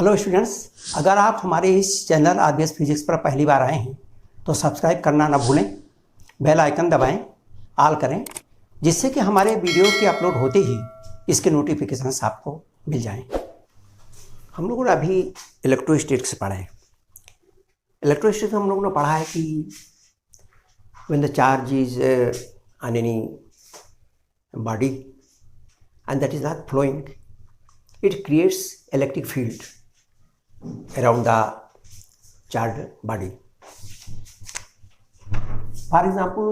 Hello students, अगर आप हमारे इस चैनल आरबीएस फिजिक्स पर पहली बार आए हैं तो सब्सक्राइब करना ना भूलें, बेल आइकन दबाएं, ऑल करें, जिससे कि हमारे वीडियो के अपलोड होते ही इसके नोटिफिकेशंस आपको मिल जाएं। हम लोगों ने अभी इलेक्ट्रोस्टैटिक्स पढ़ा है। इलेक्ट्रोस्टैटिक्स हम लोगों ने पढ़ा है कि when the charge is on any body and that is not flowing, it creates electric field around the charged body. For example,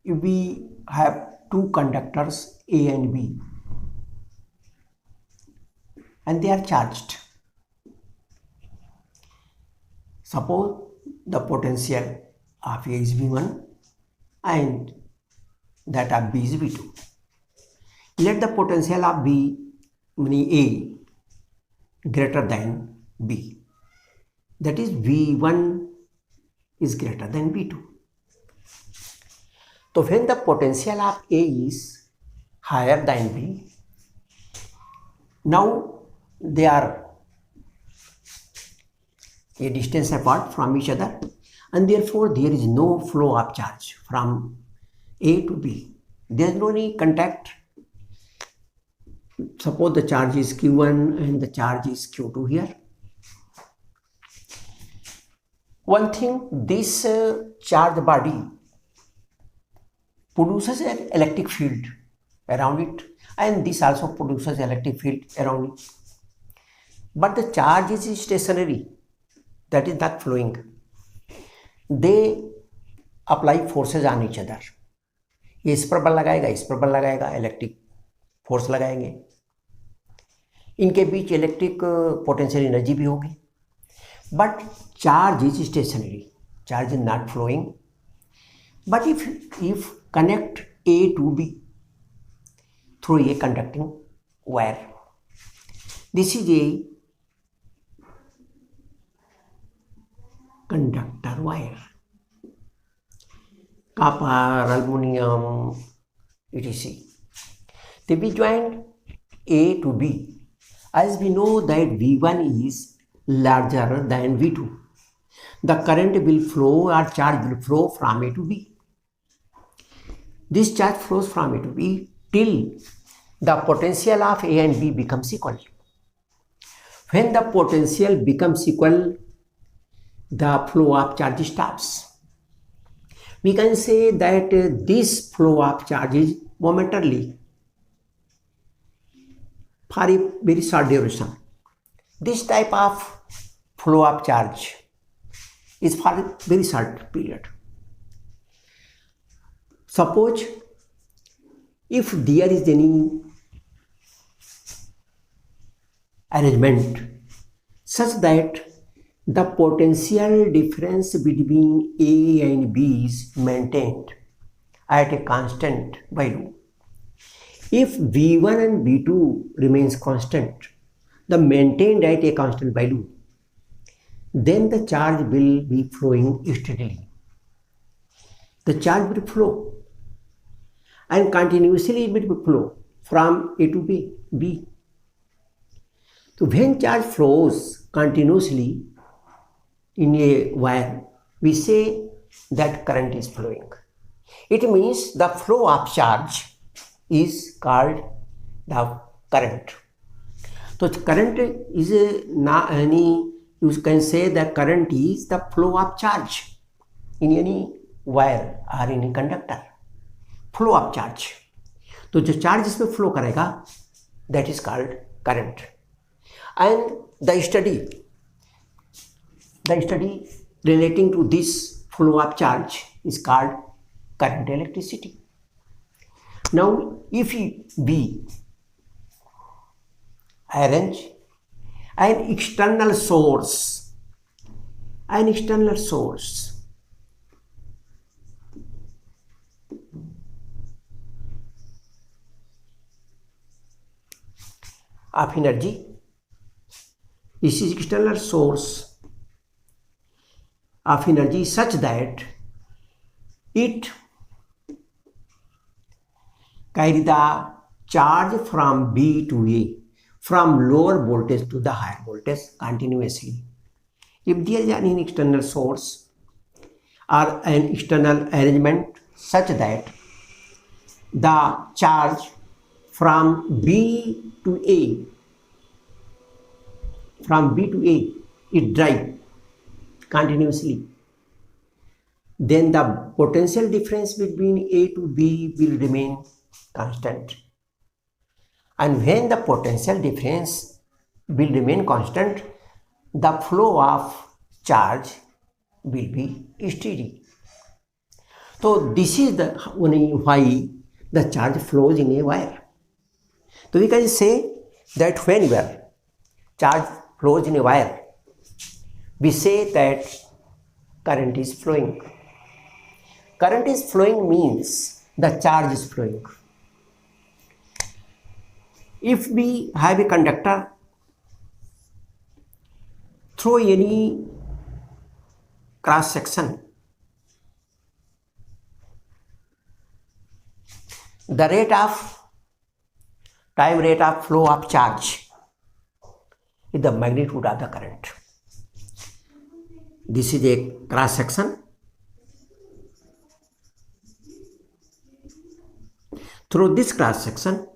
if we have two conductors A and B and they are charged, suppose the potential of A is V1 and that of B is V2. Let the potential of B, meaning A, greater than B. That is V1 is greater than V2. So when the potential of A is higher than B, now they are a distance apart from each other and therefore there is no flow of charge from A to B. There is no any contact. Suppose the charge is Q1 and the charge is Q2 here. One thing, this charged body produces an electric field around it, and this also produces electric field around it. But the charge is stationary, that is not flowing. They apply forces on each other. ये इस पर बल लगाएगा, इस पर बल लगाएगा, electric force लगाएंगे, इनके बीच इलेक्ट्रिक पोटेंशियल एनर्जी भी होगी. But charge is stationary, charge is not flowing. But if connect A to B through a conducting wire, this is a conductor wire, copper, aluminum, etc. They be joined A to B. As we know that V1 is larger than V2, the current will flow or charge will flow from A to B. This charge flows from A to B till the potential of A and B becomes equal. When the potential becomes equal, the flow of charge stops. We can say that this flow of charge is momentarily for a very short duration. This type of flow of charge is for a very short period. Suppose if there is any arrangement such that the potential difference between A and B is maintained at a constant value. If V1 and V2 remains constant, the maintained at a constant value, then the charge will be flowing steadily. The charge will flow and continuously it will flow from A to B. So when charge flows continuously in a wire, we say that current is flowing. It means the flow of charge is called the current. So current is not any, you can say that current is the flow of charge in any wire or any conductor. Flow of charge. तो जो charge इसमें flow करेगा that is called current. And the study relating to this flow of charge is called current electricity. Now if we arrange an external source of energy, this is external source of energy such that it carry the charge from B to A from lower voltage to the higher voltage continuously. If there is an external source or an external arrangement such that the charge from B to A it drive continuously, then the potential difference between A to B will remain constant. And when the potential difference will remain constant, the flow of charge will be steady. So this is the why the charge flows in a wire. So we can say that whenever charge flows in a wire, we say that current is flowing. Current is flowing means the charge is flowing. If we have a conductor through any cross section, the time rate of flow of charge is the magnitude of the current. This is a cross section. Through this cross section,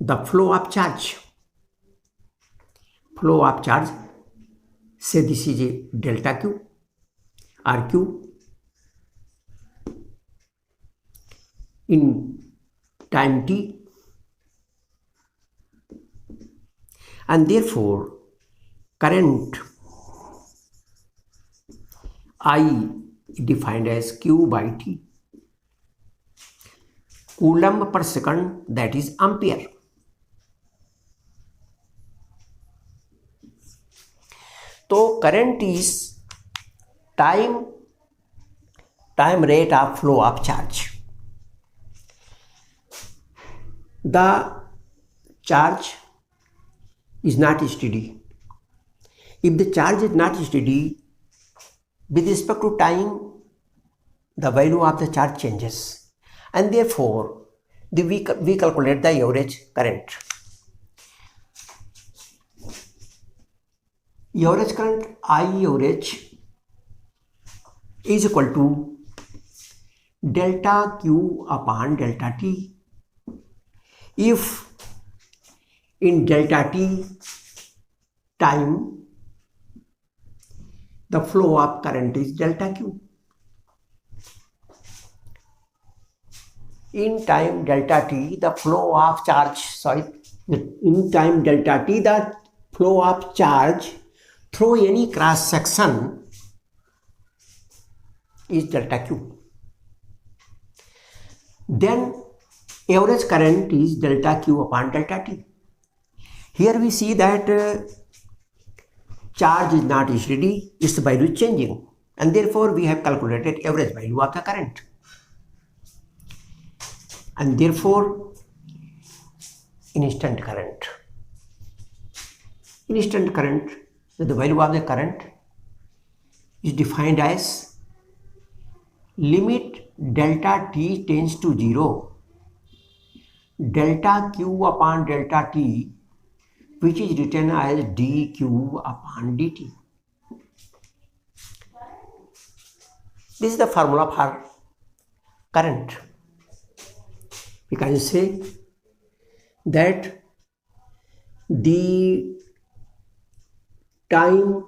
the flow of charge, say this is a delta Q or Q in time t, and therefore current I defined as Q by T, coulomb per second, that is ampere. So current is time rate of flow of charge. The charge is not steady. If the charge is not steady, with respect to time, the value of the charge changes, and therefore we calculate the average current. Average current I average is equal to delta Q upon delta T. If in delta T time the flow of current is delta Q, in time delta T the flow of charge, in time delta T the flow of charge through any cross section is delta Q. Then average current is delta Q upon delta T. Here we see that charge is not steady, its value is changing, and therefore we have calculated average value of the current, and therefore instant current, the value of the current is defined as limit delta T tends to 0, delta Q upon delta T, which is written as dQ upon dt. This is the formula for current. We can say that the time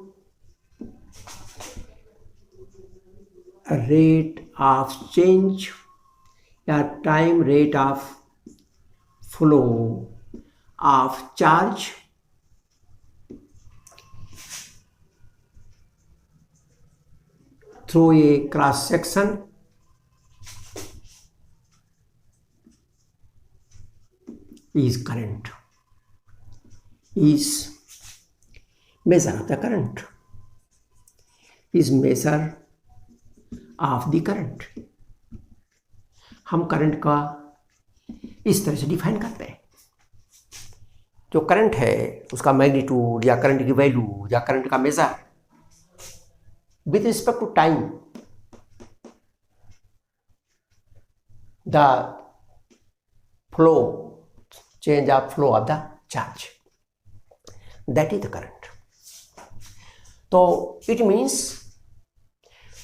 rate of change or time rate of flow of charge through a cross section is current, is measure of the current, is measure of the current. हम current का इस तरह से define करते हैं, जो current है उसका मैग्नीट्यूड या करंट की वैल्यू या करंट का major with respect to time, the flow, change of flow of the charge. That is the current. So it means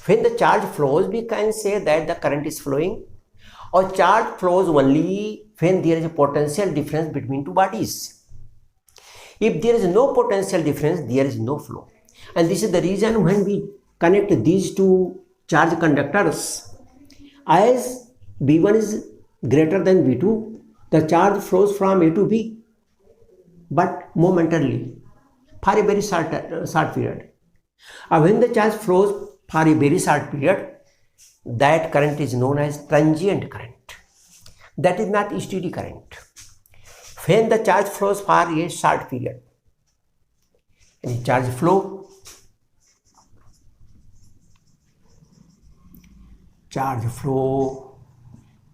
when the charge flows, we can say that the current is flowing, or charge flows only when there is a potential difference between two bodies. If there is no potential difference, there is no flow. And this is the reason when we connect these two charge conductors, as V1 is greater than V2, the charge flows from A to B, but momentarily, for a very short period. And when the charge flows for a very short period, that current is known as transient current. That is not steady current. When the charge flows for a short period, any charge flow,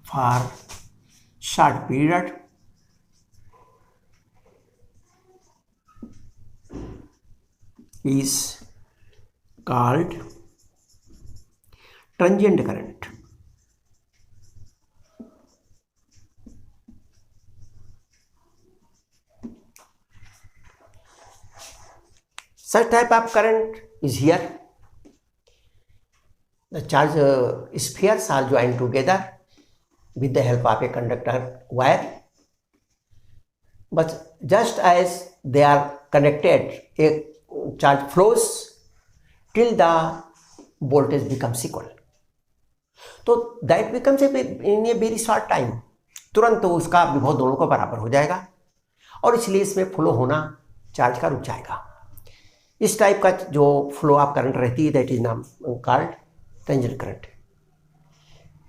for short period, is called transient current. Such type of current is here. The charge spheres are joined together with the help of a conductor wire. But just as they are connected, a charge flows till the voltage becomes equal. तो that becomes in a very short time. तुरंत तो उसका विभव दोनों को बराबर हो जाएगा और इसलिए इसमें फ्लो होना चार्ज का रुक जाएगा. इस टाइप का जो फ्लो ऑफ करंट रहती है, दैट इज नाम called transient current.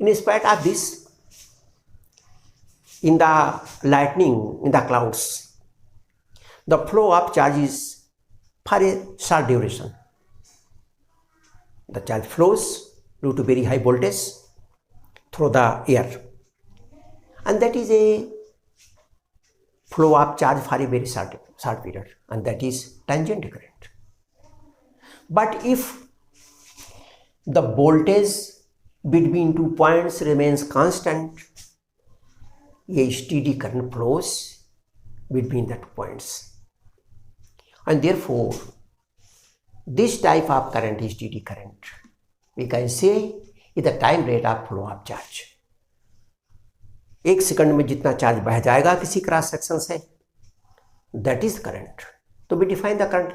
In spite of this, in the lightning, in the clouds, the flow of charge is for a short duration. The charge flows due to very high voltage through the air, and that is a flow of charge for a very short period, and that is tangent current. But if the voltage between 2 points remains constant, a steady current flows between the 2 points, and therefore this type of current is steady current. We can say is the time rate of flow of charge. 1 second में जितना charge बह जाएगा किसी cross section से, that is current. So we define the current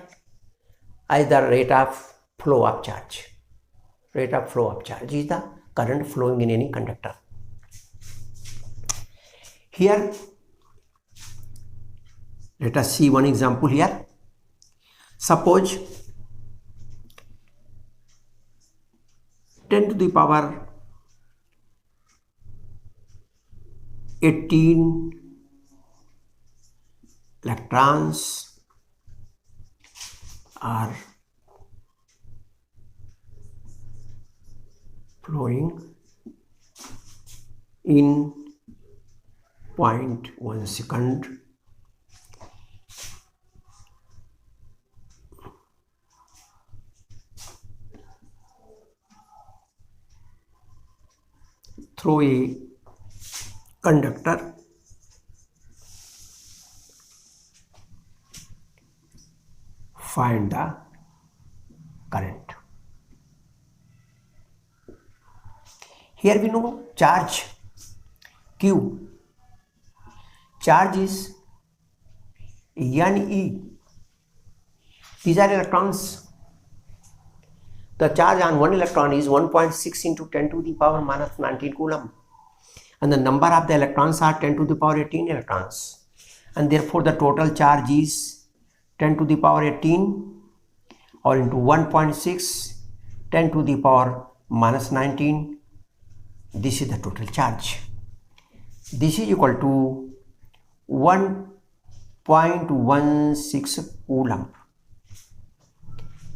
as the rate of flow of charge. Rate of flow of charge is the current flowing in any conductor. Here, let us see one example here. Suppose 10 to the power 18 electrons are flowing in 0.1 second through a conductor. Find the current. Here we know charge Q. Charge is Ne. These are electrons. The charge on one electron is 1.6 into 10 to the power minus 19 coulomb, and the number of the electrons are 10 to the power 18 electrons, and therefore the total charge is 10 to the power 18 or into 1.6 10 to the power minus 19. This is the total charge. This is equal to 1.16 coulomb.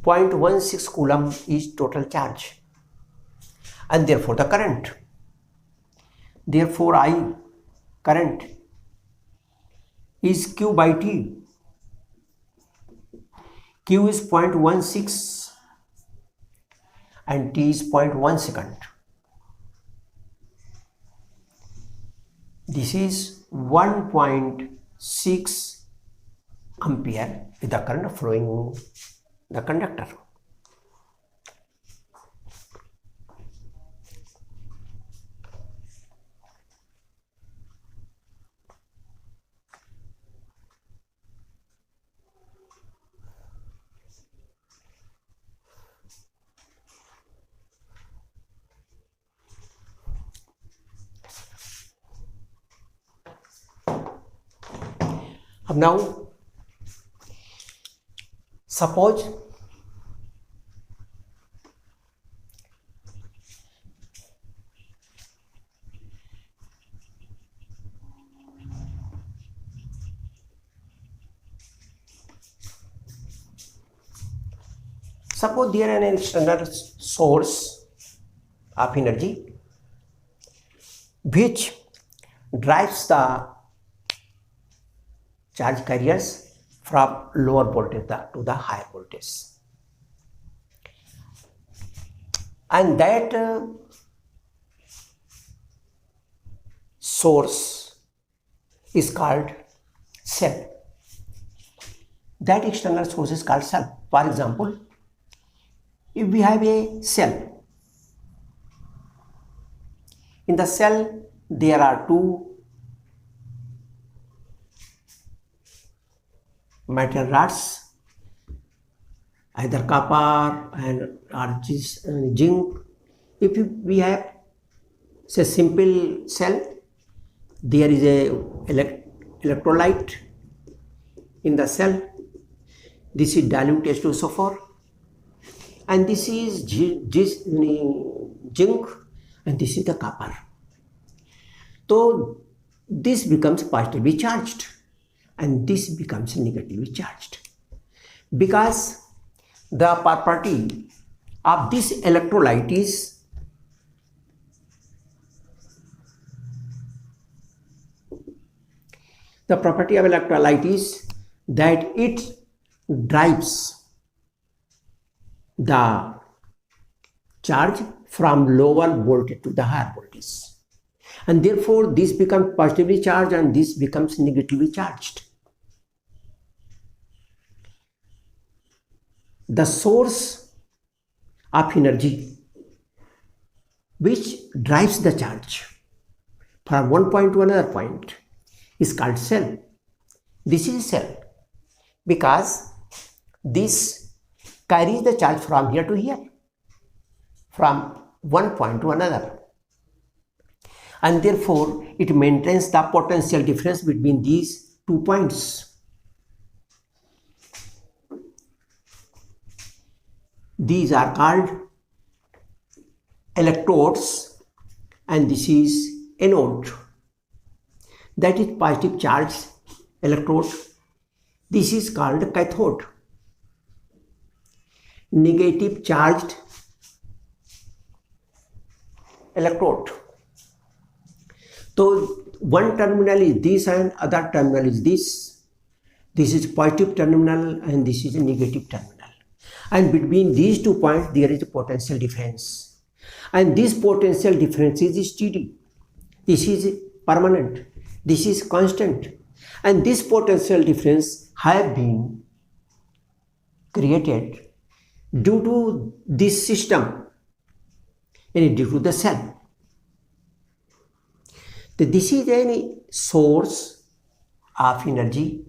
0.16 coulomb is total charge, and therefore the current. Therefore I current is Q by T. Q is 0.16 and T is 0.1 second. This is 1.6 ampere with the current flowing the conductor. अब now suppose there is an external source of energy which drives the charge carriers from lower voltage to the higher voltage, and that source is called cell. That external source is called cell. For example, if we have a cell, in the cell there are two metal rods, either copper and or zinc. If we have say simple cell, there is a electrolyte in the cell. This is dilute H2SO4, and this is zinc, and this is the copper. So this becomes positively charged and this becomes negatively charged, because the property of this electrolyte is that it drives the charge from lower voltage to the higher voltage, and therefore this becomes positively charged and this becomes negatively charged. The source of energy which drives the charge from one point to another point is called cell. This is a cell because this carries the charge from here to here, from one point to another, and therefore it maintains the potential difference between these 2 points. These are called electrodes, and this is anode, that is positive charged electrode. This is called cathode, negative charged electrode. So one terminal is this and other terminal is this. This is positive terminal and this is a negative terminal. And between these 2 points there is a potential difference. And this potential difference is steady. This is permanent. This is constant. And this potential difference have been created due to this system and due to the cell. This is any source of energy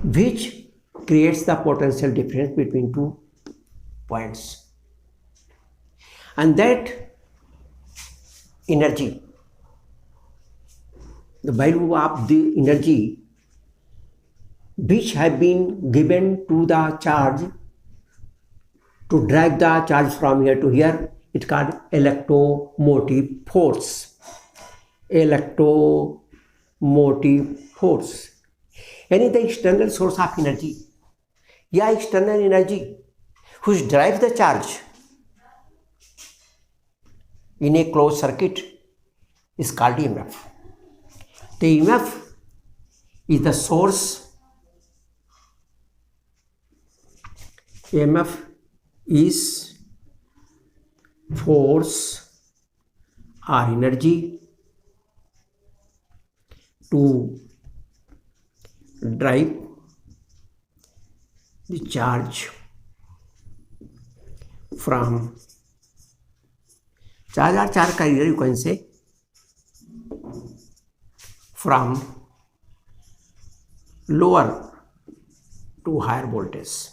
which creates the potential difference between 2 points, and that energy, the value of the energy which have been given to the charge to drag the charge from here to here, it's called electromotive force. Electromotive force, any the external source of energy, या external energy which drives the charge in a closed circuit is called EMF. The EMF is the source. EMF is force or energy to drive the charge from charge carrier, you can say, from lower to higher voltage.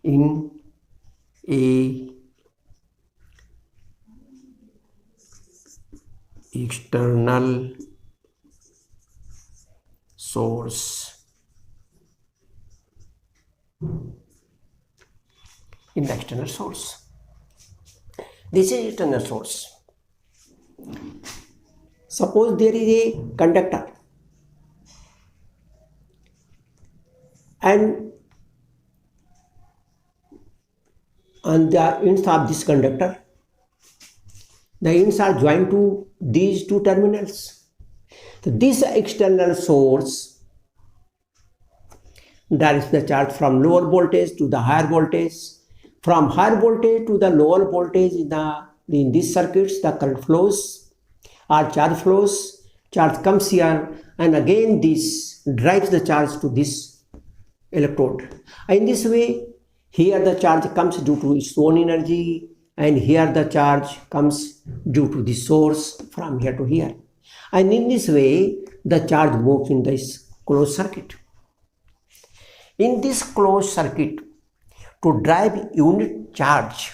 In a external source, in the external source. This is external source. Suppose there is a conductor and on the ends of this conductor, the ends are joined to these two terminals. So this external source drives the charge from lower voltage to the higher voltage. From higher voltage to the lower voltage in these circuits, the current flows or charge flows. Charge comes here and again this drives the charge to this electrode. In this way, here the charge comes due to its own energy, and here the charge comes due to the source from here to here. And in this way, the charge moves in this closed circuit. In this closed circuit, to drive unit charge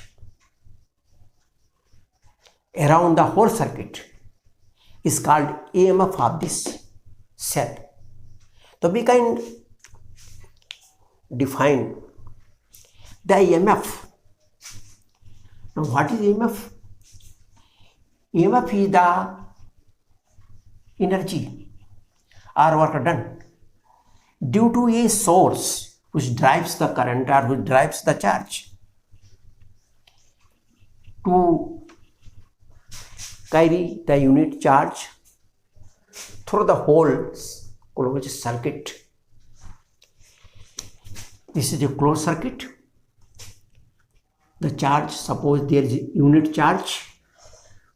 around the whole circuit is called EMF of this cell. So we can define the EMF. Now what is EMF? EMF is the energy or work done due to a source which drives the current or which drives the charge to carry the unit charge through the whole closed circuit. This is a closed circuit. The charge, suppose there is a unit charge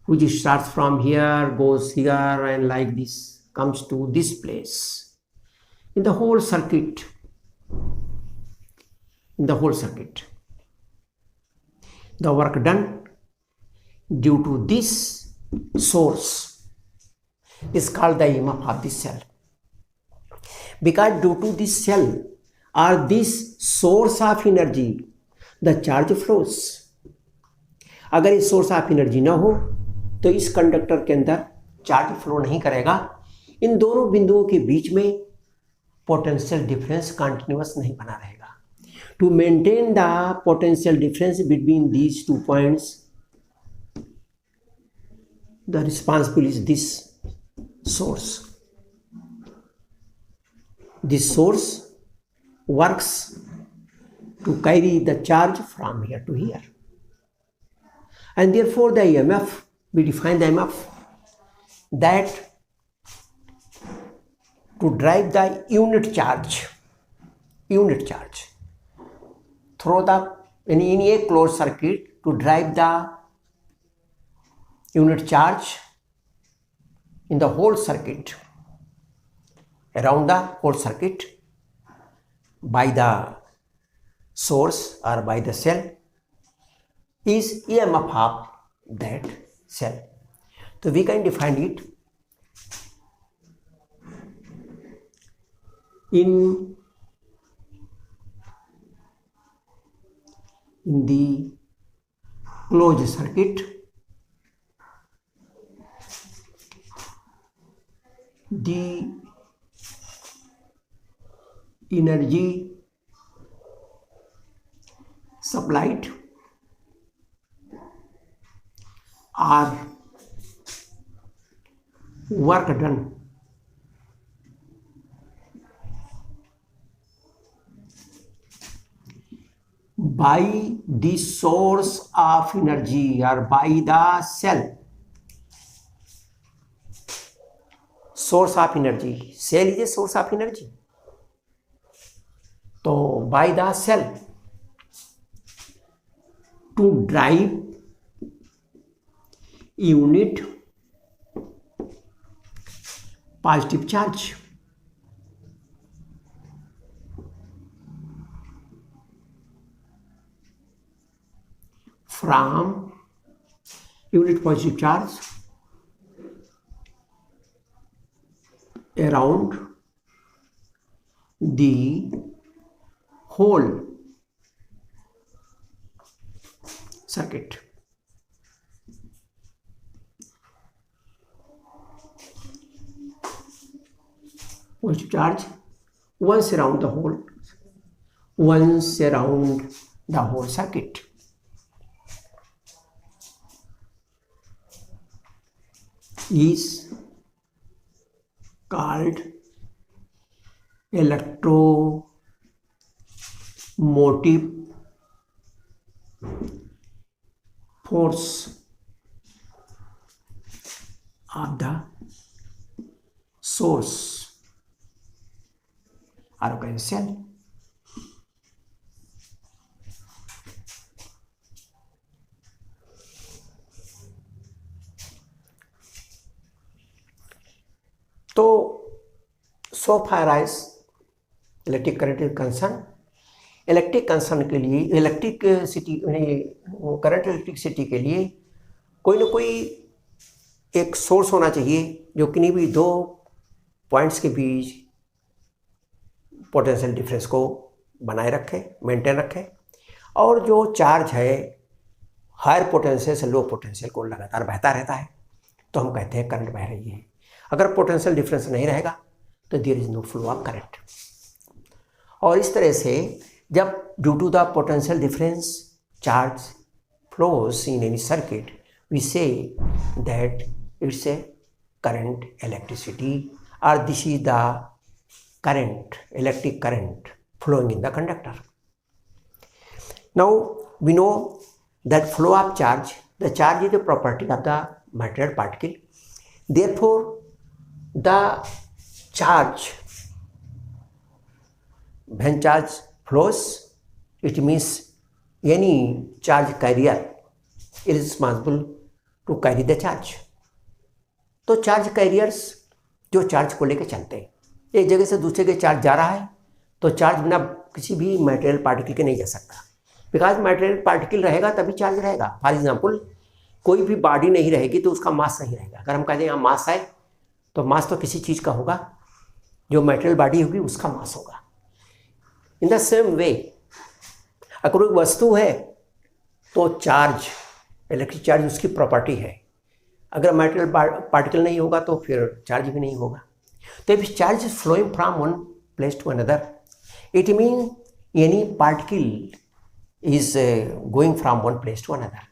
which starts from here, goes here, and like this comes to this place. In the whole circuit, the work done due to this source is called the EMF of this cell. Because due to this cell or this source of energy, the charge flows. अगर इस source of energy ना हो तो इस conductor के अंदर charge flow नहीं करेगा. इन दोनों बिंदुओं के बीच में पोटेंशियल डिफरेंस कंटिन्यूअस नहीं बना रहेगा. To maintain the potential difference between these two points, the responsible is this source. This source works to carry the charge from here to here. And therefore the EMF, we define the EMF that to drive the unit charge through the in a closed circuit, to drive the unit charge in the whole circuit, around the whole circuit by the source or by the cell is EMF of that cell. So we can define it in the closed circuit. The energy supplied or work done by the source of energy or by the cell. Source of energy, cell is a source of energy. So by the cell to drive unit positive charge. From unit positive charge around the whole circuit. Positive charge once around the whole circuit. Is called electromotive force of the source organic cell. तो so far as electric current is concern, electric concern के लिए electricity current electricity के लिए कोई ना कोई एक source होना चाहिए जो किन्हीं भी दो पॉइंट्स के बीच पोटेंशियल डिफरेंस को बनाए रखे, मेंटेन रखे, और जो चार्ज है हायर पोटेंशियल से लो पोटेंशियल को लगातार बहता रहता है, तो हम कहते हैं करंट बह रही है। अगर पोटेंशियल डिफरेंस नहीं रहेगा तो there is no flow of current. और इस तरह से जब due to the potential difference charge flows in any circuit, we say that it's a current electricity, और this is the current, electric current flowing in the conductor. Now we know that flow of charge, the charge is a property of the material particle. Therefore the charge, when charge flows, it means any charge carrier is responsible to carry the charge. तो charge carriers जो charge को लेकर चलते हैं, एक जगह से दूसरे के चार्ज जा रहा है तो चार्ज बिना किसी भी मटेरियल पार्टिकल के नहीं जा सकता, बिकॉज मटेरियल पार्टिकल रहेगा तभी चार्ज रहेगा। फॉर एग्जांपल कोई भी बॉडी नहीं रहेगी तो उसका मास नहीं रहेगा। अगर हम कहते हैं यहाँ मास है तो मास तो किसी चीज़ का होगा, जो मटेरियल बॉडी होगी उसका मास होगा। इन द सेम वे अगर कोई वस्तु है तो चार्ज, इलेक्ट्रिक चार्ज उसकी प्रॉपर्टी है। अगर मटेरियल पार्टिकल नहीं होगा तो फिर चार्ज भी नहीं होगा। तो if charge is flowing from one place to another, it means any particle is going from one place to another,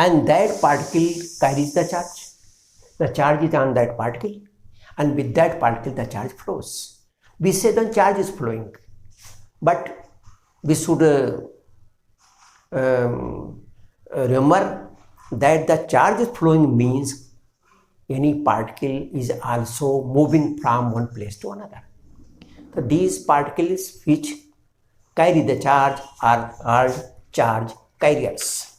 and that particle carries the charge. The charge is on that particle, and with that particle the charge flows. We say the charge is flowing, but we should remember that the charge is flowing means any particle is also moving from one place to another. So these particles which carry the charge are called charge carriers.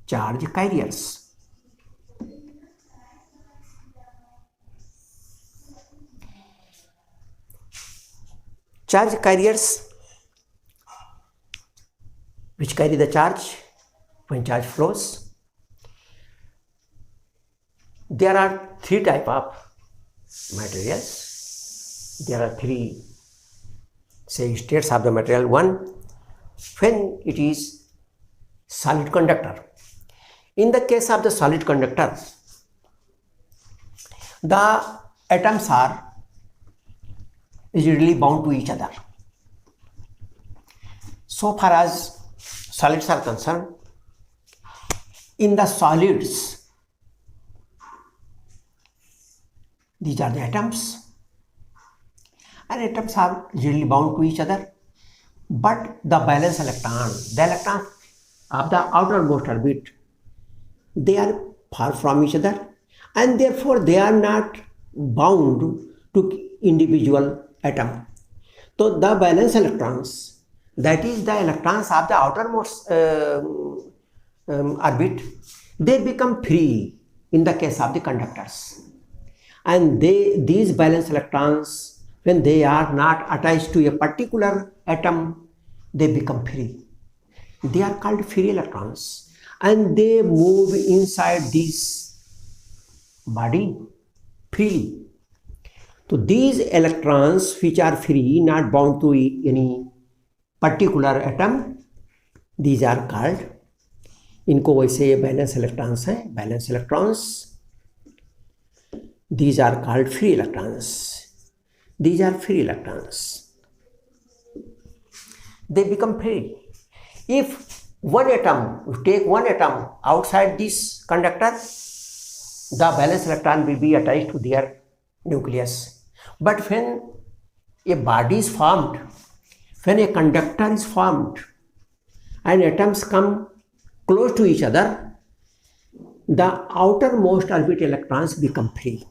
Charge carriers. Charge carriers which carry the charge when charge flows. There are three types of materials. There are three, say, states of the material. One, when it is solid conductor. In the case of the solid conductor, the atoms are rigidly bound to each other. So far as solids are concerned, in the solids, these are the atoms, and atoms are rigidly bound to each other, but the valence electron, the electrons of the outermost orbit, they are far from each other, and therefore they are not bound to individual atom. So the valence electrons that is the electrons of the outermost orbit, they become free in the case of the conductors. And these valence electrons, when they are not attached to a particular atom, they become free. They are called free electrons, and they move inside this body freely. So these electrons which are free, not bound to any particular atom, these are called, इनको वैसे valence electrons हैं, valence electrons. These are called free electrons. These are free electrons. They become free. If one atom, if take one atom outside this conductor, the valence electron will be attached to their nucleus. But when a body is formed, when a conductor is formed and atoms come close to each other, the outermost orbit electrons become free.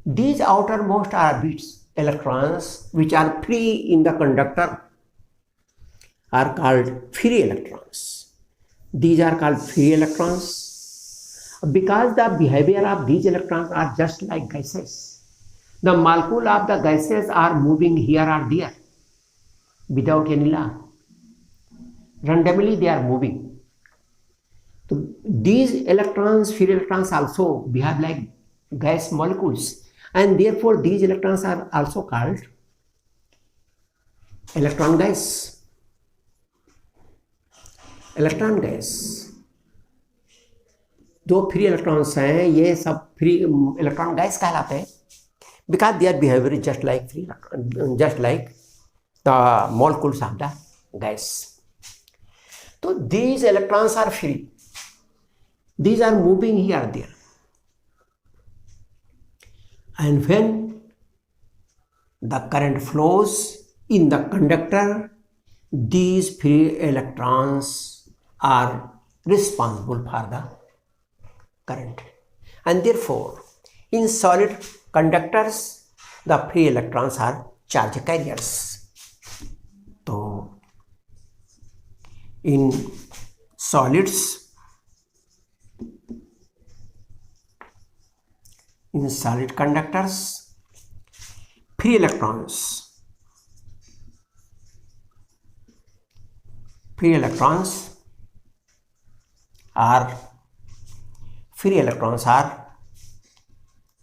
These outermost orbits electrons which are free in the conductor are called free electrons. These are called free electrons because the behavior of these electrons are just like gases. The molecule of the gases are moving here or there without any law. Randomly they are moving. So these electrons, free electrons, also behave like gas molecules, and therefore these electrons are also called electron gas. Electron gas, जो free electrons हैं ये सब free electron gas कहलाते हैं because their behaviour is just like free, just like the molecules of the gas. तो these electrons are free, these are moving here there, and when the current flows in the conductor, these free electrons are responsible for the current, and therefore in solid conductors the free electrons are charge carriers. So in solids, in solid conductors, free electrons are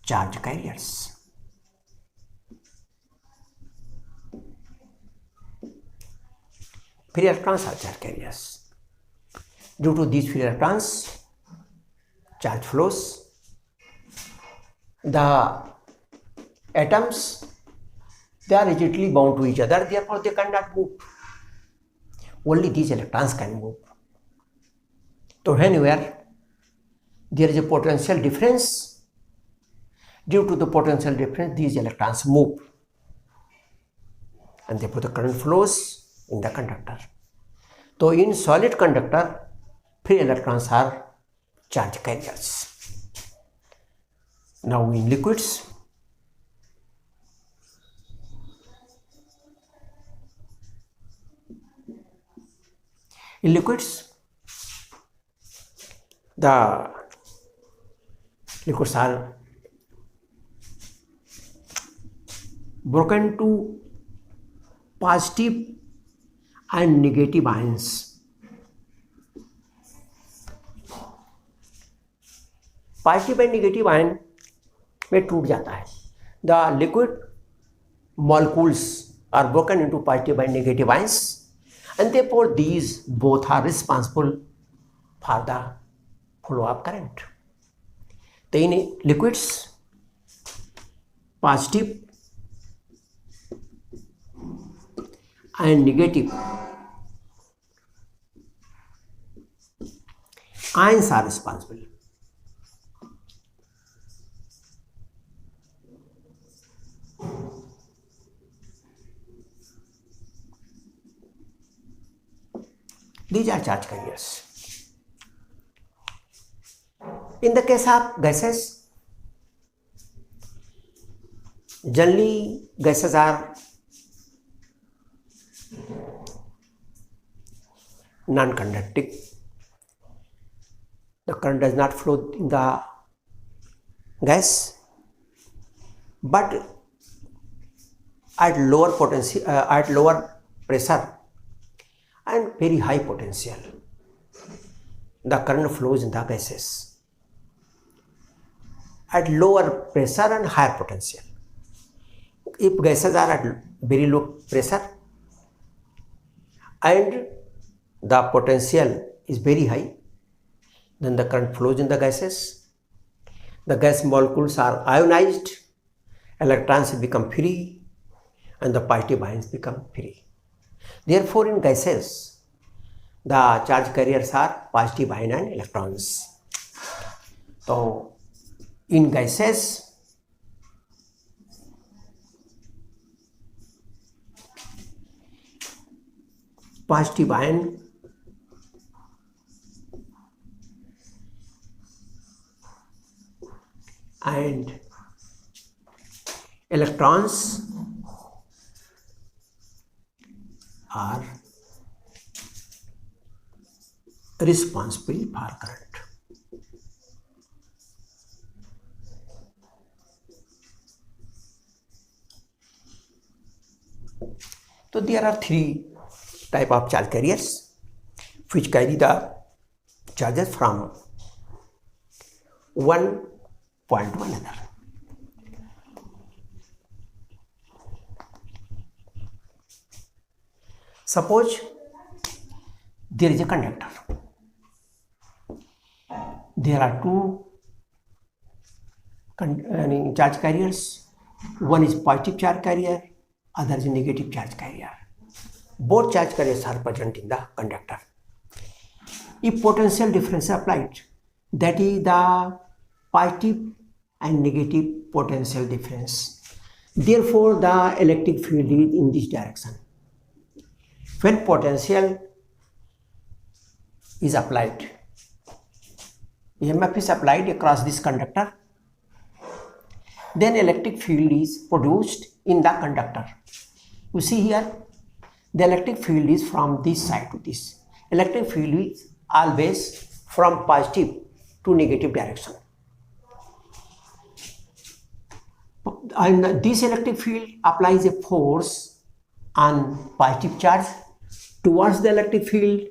charge carriers. Free electrons are charge carriers. Due to these free electrons, charge flows. The atoms, they are rigidly bound to each other, therefore they cannot move. Only these electrons can move. So whenever there is a potential difference, due to the potential difference these electrons move, and therefore the current flows in the conductor. So in solid conductor, free electrons are charge carriers. Now in liquids, the liquids are broken to positive and negative ions. Positive and negative ion में टूट जाता है. The liquid molecules are broken into positive and negative ions, and therefore these both are responsible for the flow of current. So in liquids, positive and negative ions are responsible. These are charge carriers. In the case of gases, generally gases are non-conducting. The current does not flow in the gas, but at lower potential, at lower pressure and very high potential, the current flows in the gases. At lower pressure and higher potential. If gases are at very low pressure and the potential is very high, then the current flows in the gases. The gas molecules are ionized, electrons become free, and the positive ions become free. Therefore, in gases, the charge carriers are positive ion and electrons. So, in gases, positive ion and electrons are responsible for current. So there are three type of charge carriers which carry the charges from one point to another. Suppose there is a conductor. There are two charge carriers. One is positive charge carrier, other is negative charge carrier. Both charge carriers are present in the conductor. If potential difference is applied, that is the positive and negative potential difference. Therefore, the electric field is in this direction. When potential is applied, EMF is applied across this conductor, then electric field is produced in the conductor. You see here, the electric field is from this side to this. Electric field is always from positive to negative direction. And this electric field applies a force on positive charge towards the electric field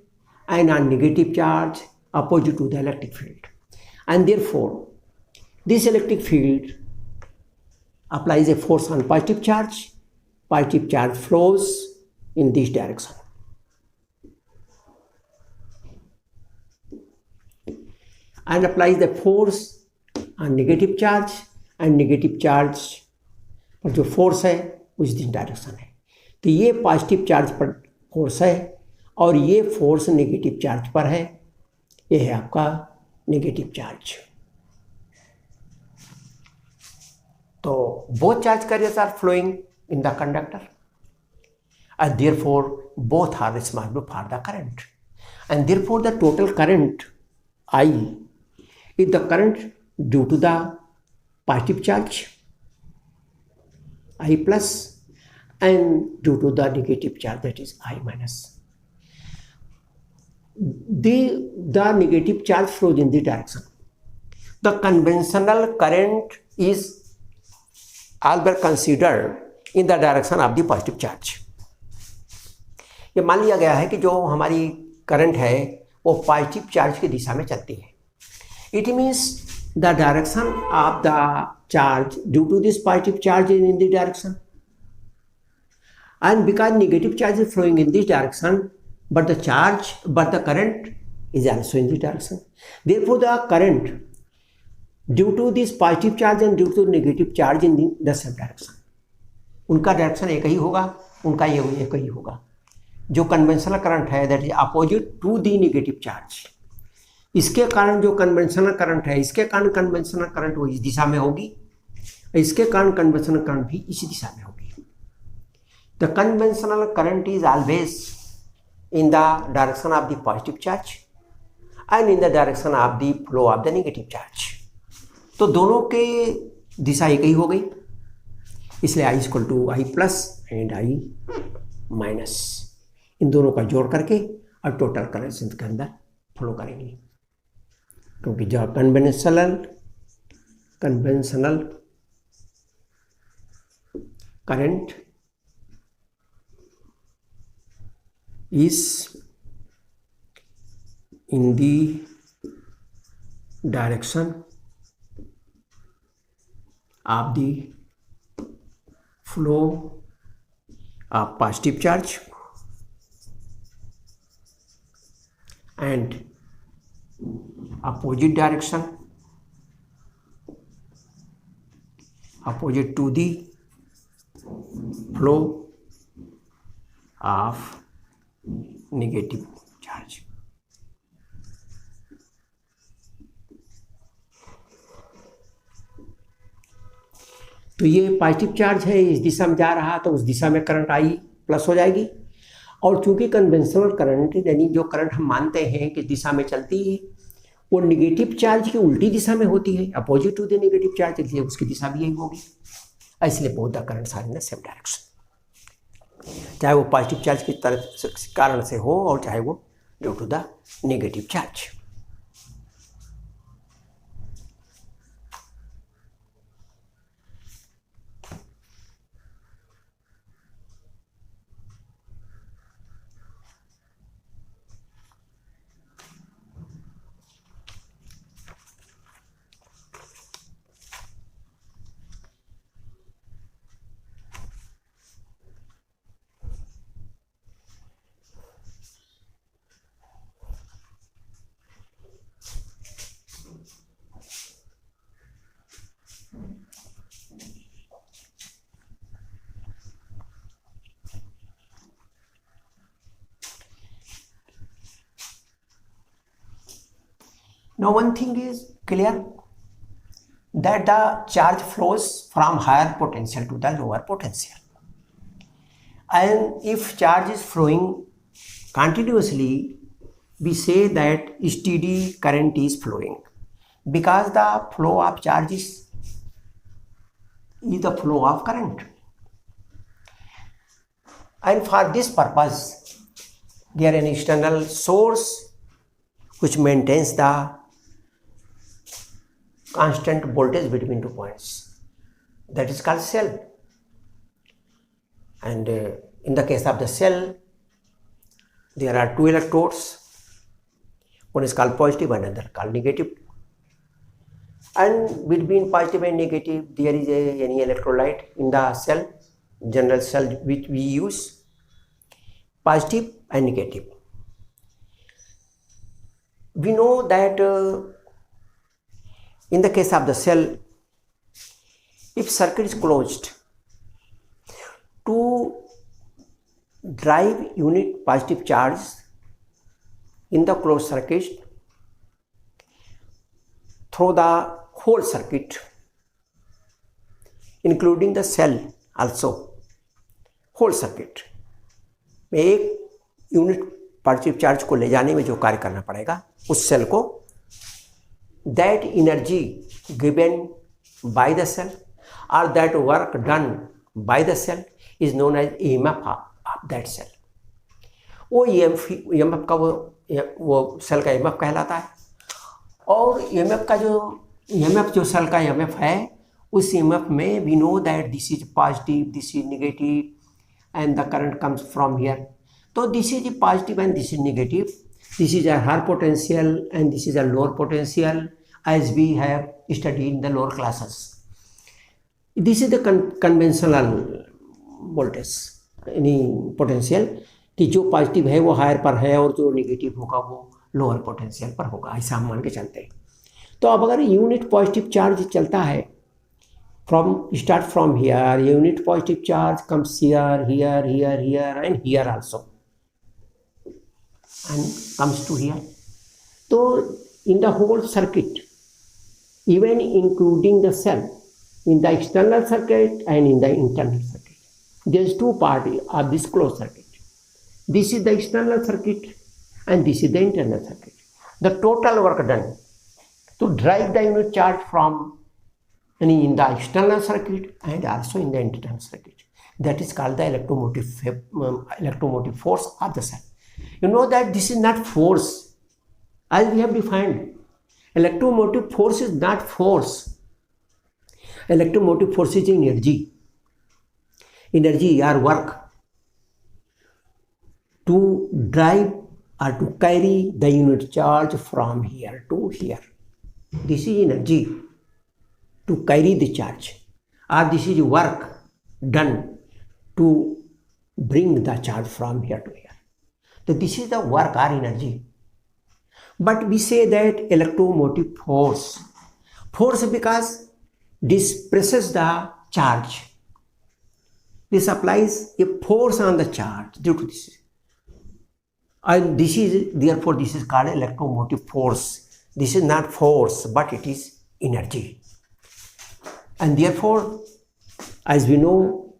and on negative charge opposite to the electric field. And therefore, this electric field applies a force on positive charge flows in this direction. And applies the force on negative charge, and negative charge पर जो force है उस दिन direction है. तो ये positive charge पर force है और ये फोर्स नेगेटिव चार्ज पर है. ये है आपका नेगेटिव चार्ज. तो both charge carriers are flowing in the conductor, and therefore both are responsible for the current, and therefore the total current I is the current due to the positive charge I plus and due to the negative charge, that is I minus. The negative charge flows in this direction. The conventional current is always considered in the direction of the positive charge. ये मान लिया गया है कि जो हमारी current है वो पॉजिटिव चार्ज की दिशा में चलती है. It means the direction of the charge due to this positive charge is in this direction, and because negative charge is flowing in this direction, but the current is also in this direction. Therefore, the current due to this positive charge and due to negative charge in the same direction. उनका direction एक ही होगा, उनका ये एक ही होगा. जो कन्वेंशनल करंट है that is opposite to the negative charge. इसके कारण जो कन्वेंशनल करंट है, इसके कारण कन्वेंशनल करंट वो इस दिशा में होगी, इसके कारण कन्वेंशनल करंट भी इसी दिशा में होगी. The conventional current is always in the direction of the positive charge and in the direction of the flow of the negative charge. तो दोनों के दिशा एक ही हो गई, इसलिए I equal to I plus and I minus. इन दोनों का जोड़ करके और टोटल करंट के अंदर फ्लो करेंगी, क्योंकि जो conventional current is in the direction of the flow of positive charge and opposite direction opposite to the flow of negative charge. तो ये पॉजिटिव चार्ज है, इस दिशा में जा रहा तो उस दिशा में करंट आई प्लस हो जाएगी। और चूंकि कन्वेंशनल करंट यानी जो करंट हम मानते हैं कि दिशा में चलती है वो निगेटिव चार्ज की उल्टी दिशा में होती है, opposite to the negative charge, इसलिए उसकी दिशा भी यही होगी। इसलिए both the currents are in the same direction, चाहे वो पॉजिटिव चार्ज की तरफ कारण से हो और चाहे वो due to the negative charge. Now one thing is clear that the charge flows from higher potential to the lower potential, and if charge is flowing continuously we say that steady current is flowing, because the flow of charge is the flow of current, and for this purpose there is an external source which maintains the constant voltage between 2 points, that is called cell. And in the case of the cell there are two electrodes, one is called positive and another called negative, and between positive and negative there is any electrolyte in the cell, general cell which we use, positive and negative. We know that in the case of the cell, if circuit is closed, to drive unit positive charge in the closed circuit through the whole circuit, including the cell also, whole circuit में एक unit positive charge को ले जाने में जो कार्य करना पड़ेगा उस सेल को, that energy given by the cell or that work done by the cell is known as EMF of that cell. वो EMF का वो सेल का EMF कहलाता है, और EMF का जो सेल का EMF है उस EMF में we know that this is positive, this is negative and the current comes from here. So this is positive and this is negative. This is a higher potential and this is a lower potential, as we have studied in the lower classes. This is the conventional voltage, यानी potential कि जो positive है वो higher पर है और जो negative होगा वो लोअर पोटेंशियल पर होगा, ऐसा हम मान के चलते हैं। तो अब अगर यूनिट पॉजिटिव चार्ज चलता है start from here, unit positive charge comes here, here, here, here and here also, and comes to here. So in the whole circuit, even including the cell, in the external circuit and in the internal circuit, there is two parts of this closed circuit. This is the external circuit and this is the internal circuit. The total work done to drive the unit charge from in the external circuit and also in the internal circuit, that is called the electromotive force of the cell. You know that this is not force. As we have defined, electromotive force is not force. Electromotive force is energy. Energy or work to drive or to carry the unit charge from here to here. This is energy to carry the charge, or this is work done to bring the charge from here to here. So this is the work or energy. But we say that electromotive force because this presses the charge. This applies a force on the charge due to this. And this is, therefore, this is called electromotive force. This is not force, but it is energy. And therefore, as we know,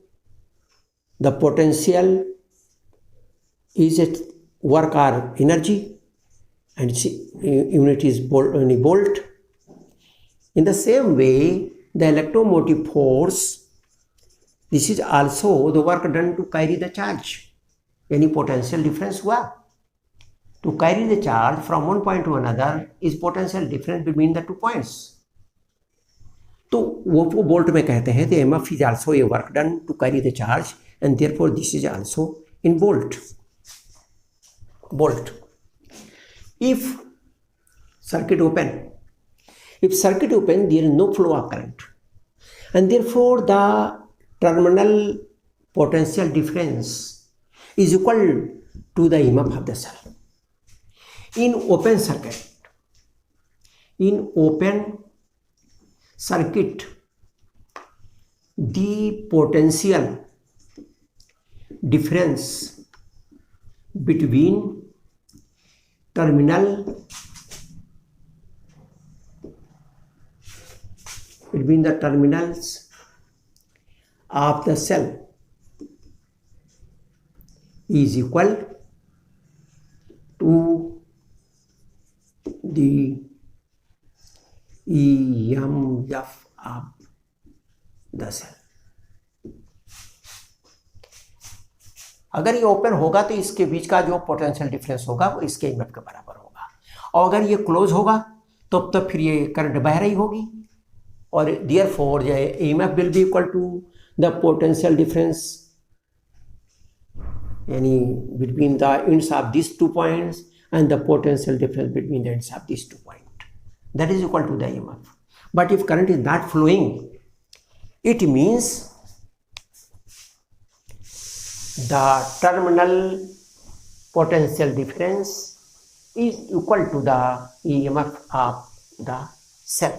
the potential is a work or energy, and its unit is volt. In the same way, the electromotive force, this is also the work done to carry the charge. Any potential difference हुआ. To carry the charge from one point to another is potential difference between the 2 points. तो वो bolt में कहते हैं the MF is also a work done to carry the charge, and therefore this is also in volt. If circuit open, there is no flow of current, and therefore the terminal potential difference is equal to the EMF of the cell. In open circuit, the potential difference between the terminals of the cell is equal to the EMF of the cell. अगर ये open होगा तो इसके बीच का जो potential difference होगा वो इसके EMF के बराबर होगा, और अगर ये क्लोज होगा तो फिर ये करंट बह रही होगी, और therefore EMF will be equal to the potential difference between the ends of these 2 points and the potential difference between the ends of these 2 points. That is equal to the EMF. But if current is not flowing, it means the terminal potential difference is equal to the EMF of the cell.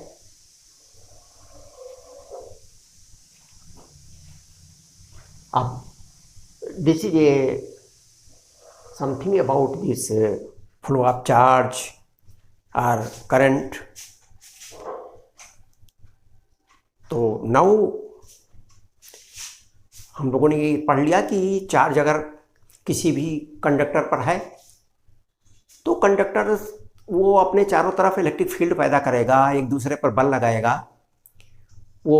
This is something about this flow of charge or current. तो now हम लोगों ने ये पढ़ लिया कि charge अगर किसी भी कंडक्टर पर है तो कंडक्टर वो अपने चारों तरफ इलेक्ट्रिक फील्ड पैदा करेगा, एक दूसरे पर बल लगाएगा, वो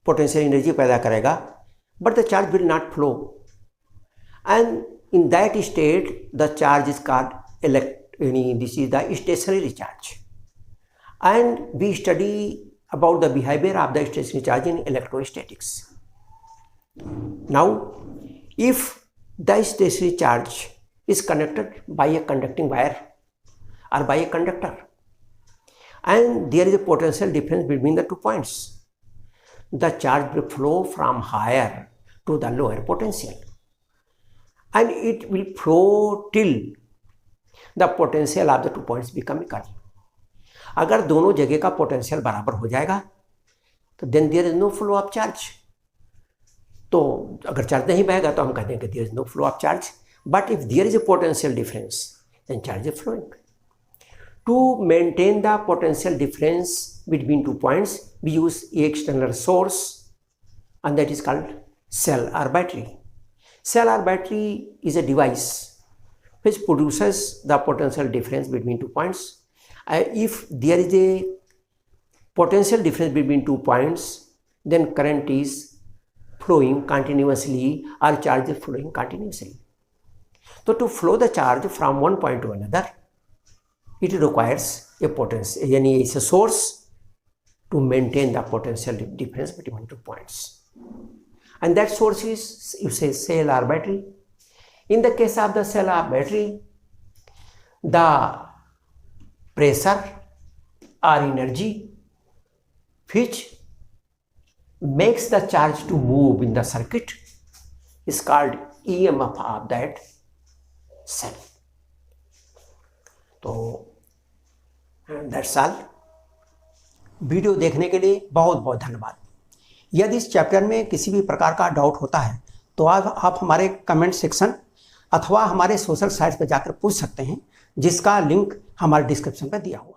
पोटेंशियल एनर्जी पैदा करेगा, but the charge will not flow, and in that state the charge is called this is the stationary charge. And we study about the behavior of the stationary charge in electrostatics. Now, if the stationary charge is connected by a conducting wire or by a conductor, and there is a potential difference between the 2 points, the charge will flow from higher to the lower potential, and it will flow till the potential of the 2 points become equal. अगर दोनों जगह का potential बराबर हो जाएगा तो then there is no flow of charge. तो अगर चार्ज नहीं बहेगा तो हम कहते हैं कि there is no flow of charge. But if there is a potential difference, then charge is flowing. To maintain the potential difference between 2 points, we use a external source, and that is called cell or battery. Cell or battery is a device which produces the potential difference between 2 points. If there is a potential difference between 2 points, then current is flowing continuously or charge is flowing continuously. तो to flow the charge from one point to another it requires a potential, यानी it's a source to maintain the potential difference between 2 points, and that source is, you say, cell or battery. In the case of the cell or battery, the pressure or energy which makes the charge to move in the circuit is called EMF of that cell. तो that's all. Video देखने के लिए बहुत बहुत धन्यवाद। यदि इस chapter में किसी भी प्रकार का डाउट होता है तो आप हमारे कमेंट सेक्शन अथवा हमारे सोशल साइट्स पर जाकर पूछ सकते हैं, जिसका लिंक हमारे डिस्क्रिप्शन पर दिया हुआ है।